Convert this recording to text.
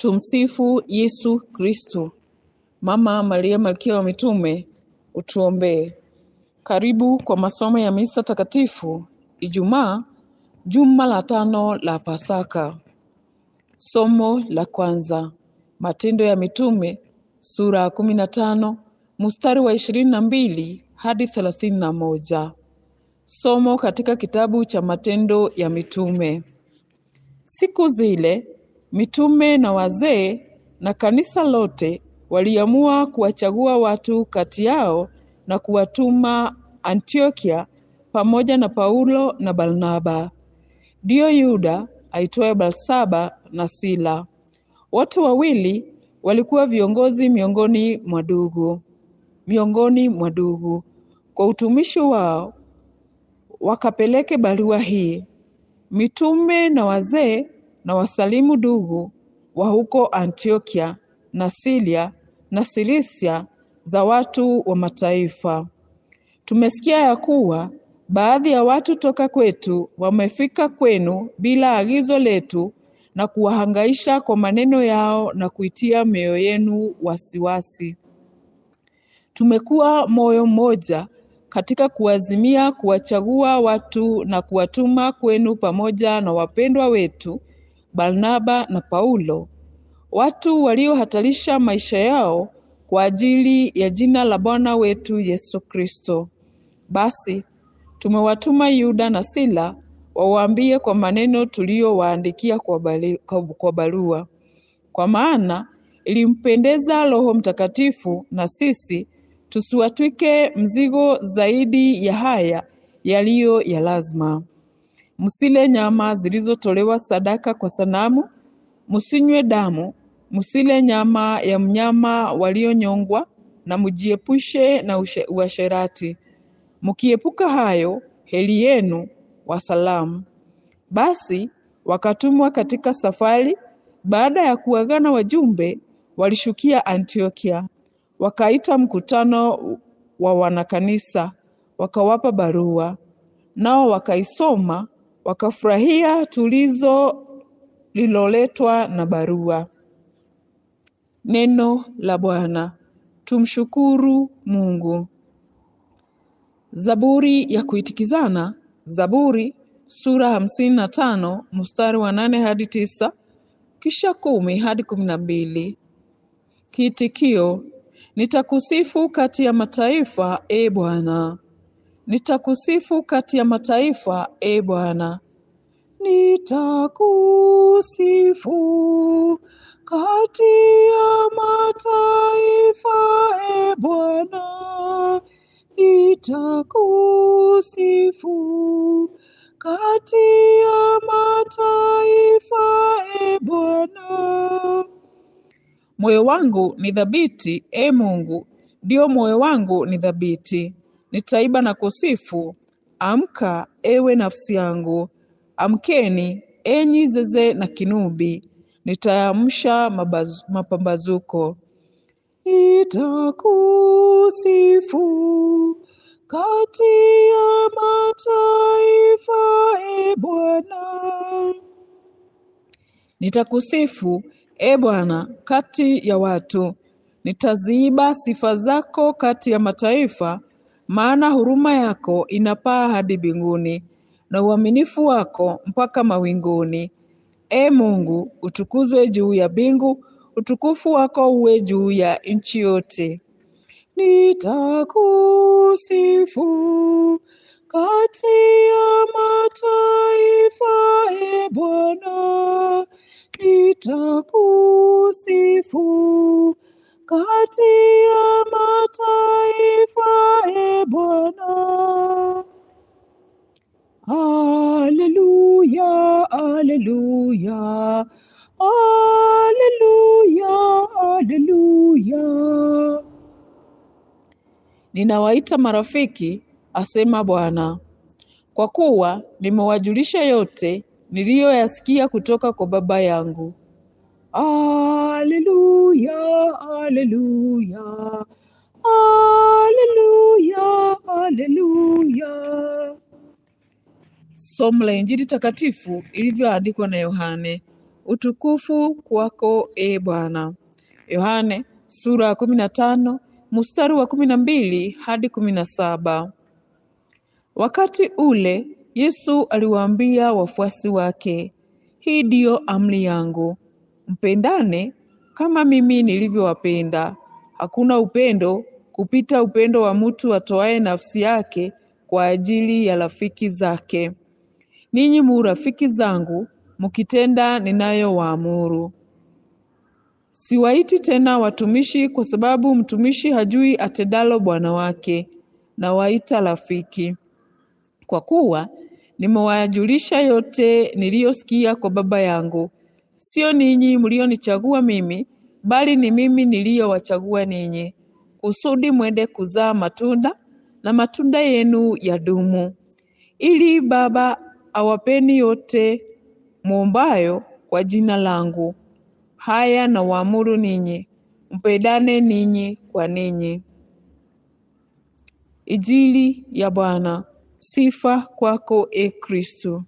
Tumsifu Yesu Kristo. Mama Maria Malkia wa Mitume, utuombee. Karibu kwa masomo ya misa takatifu Ijumaa, juma la 5 la Pasaka. Somo la kwanza, Matendo ya Mitume sura 15 mstari wa 22 hadi 31. Somo katika kitabu cha Matendo ya Mitume. Siku zile mitume na wazee na kanisa lote waliamua kuwachagua watu kati yao na kuwatuma Antiokia pamoja na Paulo na Barnaba. Ndio Yuda aitwaye Barsaba na Sila. Wote wawili walikuwa viongozi miongoni mwa ndugu. Kwa utumishi wao wakapeleke barua hii: mitume na wazee na wasalimu ndugu wa huko Antiokia na Silia na Silisia za watu wa mataifa. Tumesikia ya kuwa baadhi ya watu toka kwetu wamefika kwenu bila agizo letu na kuwahangaisha kwa maneno yao na kuitia mioyo yenu wasiwasi. Tumekuwa moyo mmoja katika kuazimia kuwachagua watu na kuwatuma kwenu pamoja na wapendwa wetu Barnaba na Paulo, watu waliohatarisha maisha yao kwa ajili ya jina la Bwana wetu Yesu Kristo. Basi tumewatuma Yuda na Sila wawaambie kwa maneno tuliowaandikia kwa barua, kwa maana ilimpendeza Roho Mtakatifu na sisi tusiwatwike mzigo zaidi ya haya yaliyo ya lazima. Msile nyama zilizotolewa sadaka kwa sanamu, msinywe damu, msile nyama ya mnyama walionyongwa, na mjiepushe na uasherati. Mkiepuka hayo, heri yenu wa salamu. Basi wakatumwa katika safari. Baada ya kuagana wajumbe, walishukia Antiokia. Wakaita mkutano wa wanakanisa, wakawapa barua. Nao wakaisoma, wakafurahia tulizo liloletwa na barua. Neno la Bwana. Tumshukuru Mungu. Zaburi ya kuitikizana. Zaburi sura 55 mstari wa 8 hadi 9, kisha 10 hadi 12. Kiitikio: nitakusifu kati ya mataifa, e Bwana. Nitakusifu kati ya mataifa, e Bwana. Nitakusifu kati ya mataifa, e Bwana. Nitakusifu kati ya mataifa, e Bwana. Moyo wangu ni thabiti, e Mungu, ndio moyo wangu ni thabiti. Nitaiba na kusifu. Amka, ewe nafsi yangu. Amkeni, enyi zeze na kinubi. Nitaamsha mapambazuko. Nitakusifu kati ya mataifa, e Bwana. Nitakusifu, e Bwana, kati ya watu. Nitaziiba sifa zako kati ya mataifa, maana huruma yako inapaa hadi mbinguni na uaminifu wako mpaka mawinguni. E Mungu, utukuzwe juu ya mbingu, utukufu wako uwe juu ya nchi yote. Nitakusifu kati ya mataifa, e Bwana. Nitakusifu kati ya mataifa, e Bwana. Haleluya, haleluya, haleluya, haleluya. Ninawaita marafiki, asema Bwana, kwa kuwa nimewajulisha yote niliyoyasikia kutoka kwa Baba yangu. Haleluya, haleluya, haleluya, haleluya. Somo la Injili takatifu ilivyoandikwa na Yohane. utukufu kwako e Bwana. Yohane sura ya 15 mstari wa 12 hadi 17. Wakati ule Yesu aliwaambia wafuasi wake, hii ndiyo amri yangu, mpendane kama mimi nilivyowapenda. Hakuna upendo kupita upendo wa mtu atoaye nafsi yake kwa ajili ya rafiki zake. Ninyi mu rafiki zangu mkitenda ninayowaamuru. Siwaiti tena watumishi, kwa sababu mtumishi hajui atendalo bwana wake, na waita rafiki, kwa kuwa nimewajulisha yote niliyosikia kwa Baba yangu. Sio ninyi mlionichagua mimi, bali ni mimi niliyowachagua ninyi, kusudi mwende kuzaa matunda, na matunda yenu yadumu, ili Baba awapeni yote muombayo kwa jina langu. Haya na waamuru ninyi, mpendane ninyi kwa ninyi. Injili ya Bwana. Sifa kwako e Kristo.